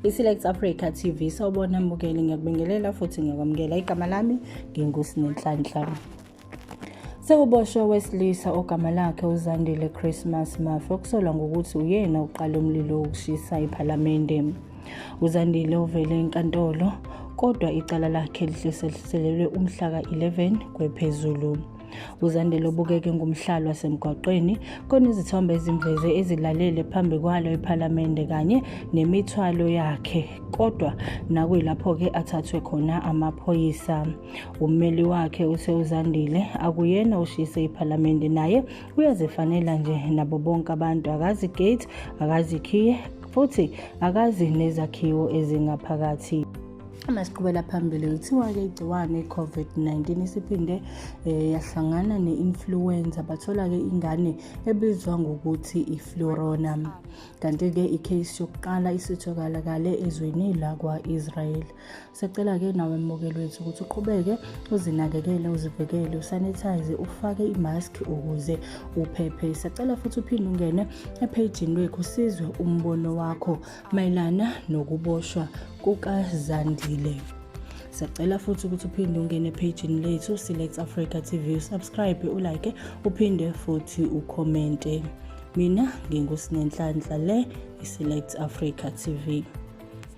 I-Select Africa TV sawubona mbukeli, ngiyakubingelela futhi ngiyakwamukela. Igama lami nginguSinenhlanhla. Sekuboshwe wesilisa ogama lakhe uZandile Christmas Mafu okusolwa ngokuthi uyena uqala umlilo wokushisa iPhalamende. uZandile uvele enkantolo kodwa icala lakhe lihliselelwe umhla ka-11 kwephezulu. uZandile ubukeke ngumhlalo wasemgwaqeni konezithombe ezimveze ezilalele phambi kwalo iPhalamende kanye nemithwalo yakhe, kodwa nakuyilapho-ke athathwe khona amaphoyisa. Ummeli wakhe uthe uZandile akuyena ushise iPhalamende, naye uyazifanela nje nabo bonke abantu, akazi gate, akazi khiye futhi akazi nezakhiwo ezingaphakathi. Masiqhubela phambili, kuthiwa-ke igciwane i-COVID-19 isiphinde yahlangana ne-influenza, bathola-ke ingane ebizwa ngokuthi iflurona. Kanti-ke i-case yokuqala isitholakale ezweni lakwa-Israel. Sicela-ke nawe mbukeli wethu ukuthi uqhubeke uzinakekele, uzivikele, usanitize, ufake imask ukuze uphephe. Sicela futhi uphinde ungene epagini lwethu usizwe umbono wakho mayelana nokuboshwa kukaZandile. Sicela futhi ukuthi uphinde ungene epagini lethu Select Africa TV, usubscribe, ulike, uphinde futhi ucommente. Mina nginguSinenhlanhla, le iSelect Africa TV.